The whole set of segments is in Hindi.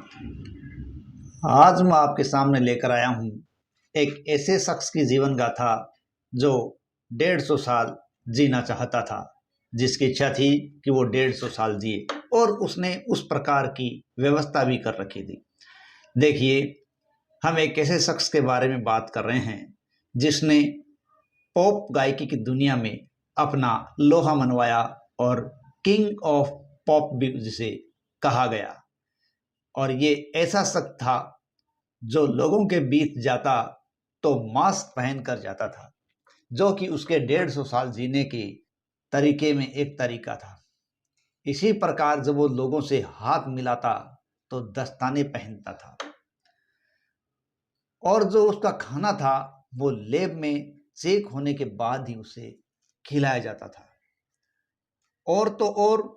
आज मैं आपके सामने लेकर आया हूँ एक ऐसे शख्स की जीवन गाथा जो 150 साल जीना चाहता था, जिसकी इच्छा थी कि वो 150 साल जिए और उसने उस प्रकार की व्यवस्था भी कर रखी थी। देखिए, हम एक ऐसे शख्स के बारे में बात कर रहे हैं जिसने पॉप गायकी की दुनिया में अपना लोहा मनवाया और किंग ऑफ पॉप भी जिसे कहा गया। और ये ऐसा शख्स था जो लोगों के बीच जाता तो मास्क पहन कर जाता था, जो कि उसके 150 साल जीने के तरीके में एक तरीका था। इसी प्रकार जब वो लोगों से हाथ मिलाता तो दस्ताने पहनता था, और जो उसका खाना था वो लैब में चेक होने के बाद ही उसे खिलाया जाता था। और तो और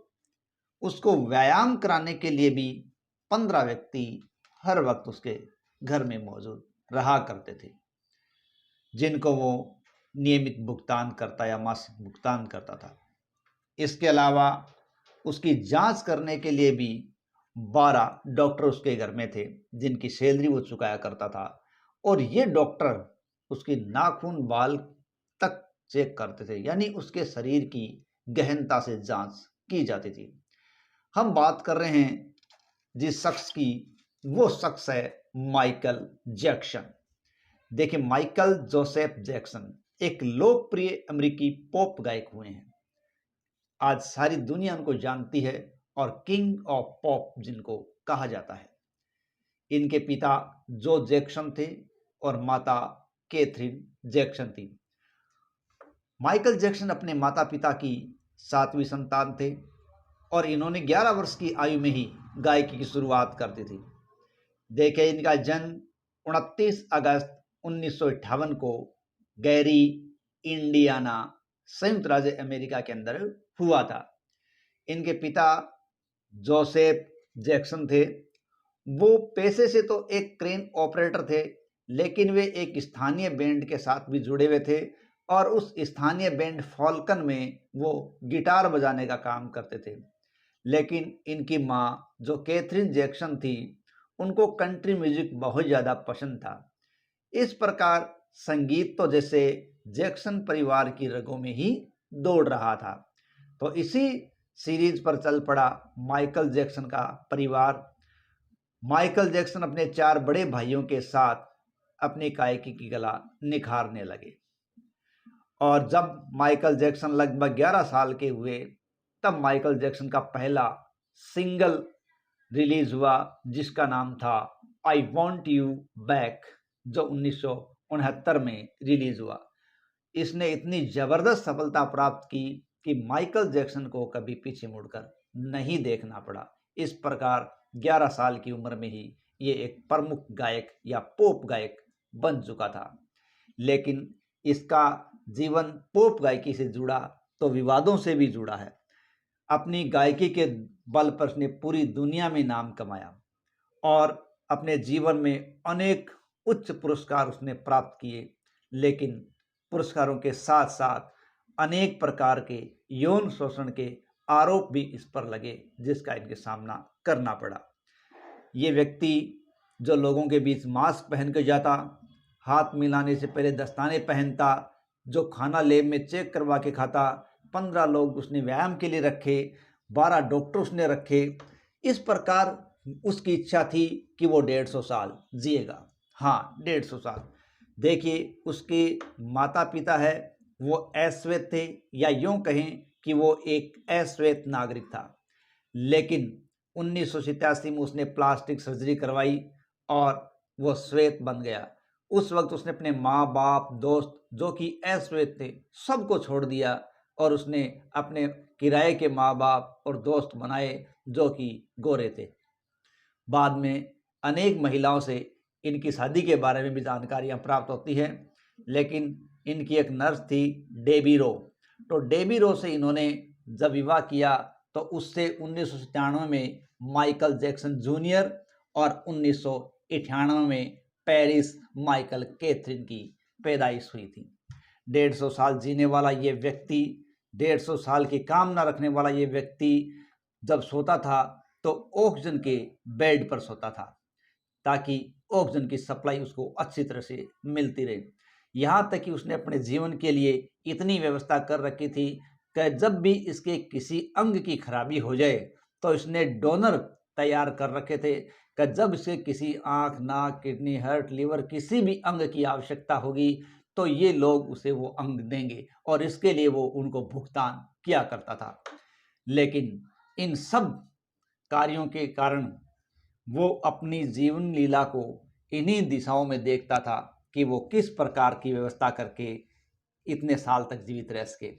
उसको व्यायाम कराने के लिए भी 15 व्यक्ति हर वक्त उसके घर में मौजूद रहा करते थे, जिनको वो नियमित भुगतान करता या मासिक भुगतान करता था। इसके अलावा उसकी जांच करने के लिए भी 12 डॉक्टर उसके घर में थे, जिनकी सैलरी वो चुकाया करता था। और ये डॉक्टर उसकी नाखून बाल तक चेक करते थे, यानी उसके शरीर की गहनता से जांच की जाती थी। हम बात कर रहे हैं जिस शख्स की, वो शख्स है माइकल जैक्सन। देखिए, माइकल जोसेफ जैक्सन एक लोकप्रिय अमेरिकी पॉप गायक हुए हैं। आज सारी दुनिया उनको जानती है और किंग ऑफ पॉप जिनको कहा जाता है। इनके पिता जो जैक्सन थे और माता कैथरीन जैक्सन थी। माइकल जैक्सन अपने माता पिता की 7वीं संतान थे और इन्होंने 11 वर्ष की आयु में ही गायकी की शुरुआत कर दी थी। देखिए, इनका जन्म 29 अगस्त 1958 को गैरी, इंडियाना, संयुक्त राज्य अमेरिका के अंदर हुआ था। इनके पिता जोसेफ जैक्सन थे। वो पेशे से तो एक क्रेन ऑपरेटर थे, लेकिन वे एक स्थानीय बैंड के साथ भी जुड़े हुए थे और उस स्थानीय बैंड फॉल्कन में वो गिटार बजाने का काम करते थे। लेकिन इनकी माँ जो कैथरीन जैक्सन थी, उनको कंट्री म्यूजिक बहुत ज़्यादा पसंद था। इस प्रकार संगीत तो जैसे जैक्सन परिवार की रगों में ही दौड़ रहा था। तो इसी सीरीज पर चल पड़ा माइकल जैक्सन का परिवार। माइकल जैक्सन अपने 4 बड़े भाइयों के साथ अपनी गायकी की कला निखारने लगे। और जब माइकल जैक्सन लगभग 11 साल के हुए, तब माइकल जैक्सन का पहला सिंगल रिलीज हुआ, जिसका नाम था आई वॉन्ट यू बैक, जो 1969 में रिलीज हुआ। इसने इतनी जबरदस्त सफलता प्राप्त की कि माइकल जैक्सन को कभी पीछे मुड़कर नहीं देखना पड़ा। इस प्रकार 11 साल की उम्र में ही ये एक प्रमुख गायक या पॉप गायक बन चुका था। लेकिन इसका जीवन पॉप गायकी से जुड़ा तो विवादों से भी जुड़ा है। अपनी गायकी के बल पर उसने पूरी दुनिया में नाम कमाया और अपने जीवन में अनेक उच्च पुरस्कार उसने प्राप्त किए। लेकिन पुरस्कारों के साथ साथ अनेक प्रकार के यौन शोषण के आरोप भी इस पर लगे, जिसका इनके सामना करना पड़ा। ये व्यक्ति जो लोगों के बीच मास्क पहन कर जाता, हाथ मिलाने से पहले दस्ताने पहनता, जो खाना लैब में चेक करवा के खाता, 15 लोग उसने व्यायाम के लिए रखे, 12 डॉक्टर उसने रखे। इस प्रकार उसकी इच्छा थी कि वो 150 साल जिएगा। हाँ, 150 साल। देखिए, उसके माता पिता है वो अश्वेत थे, या यूँ कहें कि वो एक अश्वेत नागरिक था। लेकिन 1987 में उसने प्लास्टिक सर्जरी करवाई और वो श्वेत बन गया। उस वक्त उसने अपने माँ बाप, दोस्त जो कि अश्वेत थे, सबको छोड़ दिया और उसने अपने किराए के माँ बाप और दोस्त बनाए जो कि गोरे थे। बाद में अनेक महिलाओं से इनकी शादी के बारे में भी जानकारियाँ प्राप्त होती हैं, लेकिन इनकी एक नर्स थी डेबी रो। तो डेबी रो से इन्होंने जब विवाह किया तो उससे 1997 में माइकल जैक्सन जूनियर और 1998 में पेरिस माइकल कैथरीन की पैदाइश हुई थी। 150 साल जीने वाला ये व्यक्ति, 150 साल की कामना रखने वाला ये व्यक्ति जब सोता था तो ऑक्सीजन के बेड पर सोता था ताकि ऑक्सीजन की सप्लाई उसको अच्छी तरह से मिलती रहे। यहाँ तक कि उसने अपने जीवन के लिए इतनी व्यवस्था कर रखी थी कि जब भी इसके किसी अंग की खराबी हो जाए तो इसने डोनर तैयार कर रखे थे कि जब इसे किसी आँख, नाक, किडनी, हार्ट, लीवर किसी भी अंग की आवश्यकता होगी तो ये लोग उसे वो अंग देंगे और इसके लिए वो उनको भुगतान किया करता था। लेकिन इन सब कार्यों के कारण वो अपनी जीवन लीला को इन्हीं दिशाओं में देखता था कि वो किस प्रकार की व्यवस्था करके इतने साल तक जीवित रह सके।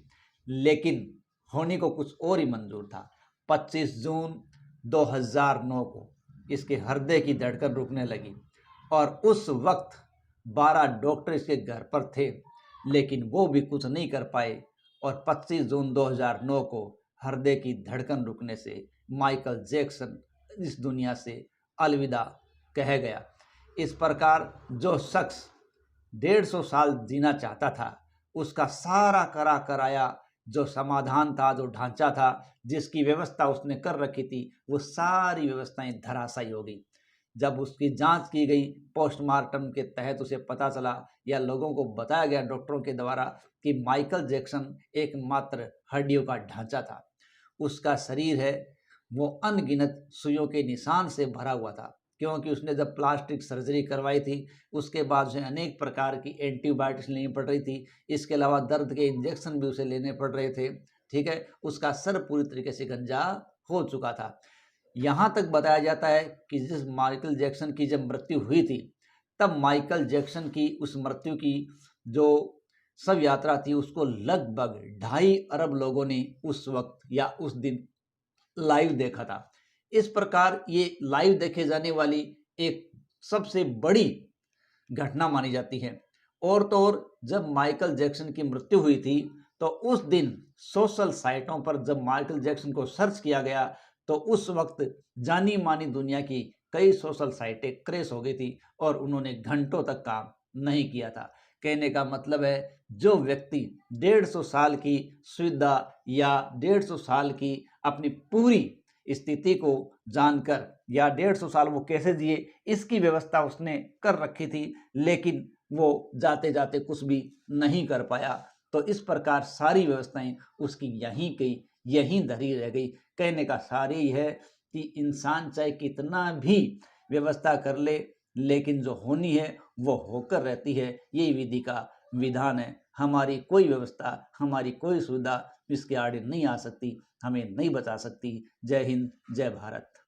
लेकिन होनी को कुछ और ही मंजूर था। 25 जून 2009 को इसके हृदय की धड़कन रुकने लगी और उस वक्त 12 डॉक्टर इसके घर पर थे, लेकिन वो भी कुछ नहीं कर पाए और 25 जून 2009 को हृदय की धड़कन रुकने से माइकल जैक्सन इस दुनिया से अलविदा कह गया। इस प्रकार जो शख्स 150 साल जीना चाहता था उसका सारा करा कराया जो समाधान था, जो ढांचा था, जिसकी व्यवस्था उसने कर रखी थी, वो सारी व्यवस्थाएं धराशायी हो गई। जब उसकी जांच की गई पोस्टमार्टम के तहत उसे पता चला या लोगों को बताया गया डॉक्टरों के द्वारा कि माइकल जैक्सन एकमात्र हड्डियों का ढांचा था। उसका शरीर है वो अनगिनत सुइयों के निशान से भरा हुआ था, क्योंकि उसने जब प्लास्टिक सर्जरी करवाई थी उसके बाद उसे अनेक प्रकार की एंटीबायोटिक्स लेनी पड़ रही थी। इसके अलावा दर्द के इंजेक्शन भी उसे लेने पड़ रहे थे। ठीक है, उसका सर पूरी तरीके से गंजा हो चुका था। यहाँ तक बताया जाता है कि जिस माइकल जैक्सन की जब मृत्यु हुई थी तब माइकल जैक्सन की उस मृत्यु की जो सब यात्रा थी उसको लगभग 2.5 अरब लोगों ने उस वक्त या उस दिन लाइव देखा था। इस प्रकार ये लाइव देखे जाने वाली एक सबसे बड़ी घटना मानी जाती है। और तो और जब माइकल जैक्सन की मृत्यु हुई थी तो उस दिन सोशल साइटों पर जब माइकल जैक्सन को सर्च किया गया तो उस वक्त जानी मानी दुनिया की कई सोशल साइटें क्रैश हो गई थी और उन्होंने घंटों तक काम नहीं किया था। कहने का मतलब है जो व्यक्ति 150 साल की सुविधा या 150 साल की अपनी पूरी स्थिति को जानकर या 150 साल वो कैसे जिए इसकी व्यवस्था उसने कर रखी थी, लेकिन वो जाते जाते कुछ भी नहीं कर पाया। तो इस प्रकार सारी व्यवस्थाएं उसकी यहीं की यहीं धरी रह गई। कहने का सार यही है कि इंसान चाहे कितना भी व्यवस्था कर ले लेकिन जो होनी है वो होकर रहती है। यही विधि का विधान है। हमारी कोई व्यवस्था, हमारी कोई सुविधा इसके आड़े नहीं आ सकती, हमें नहीं बचा सकती। जय हिंद, जय भारत।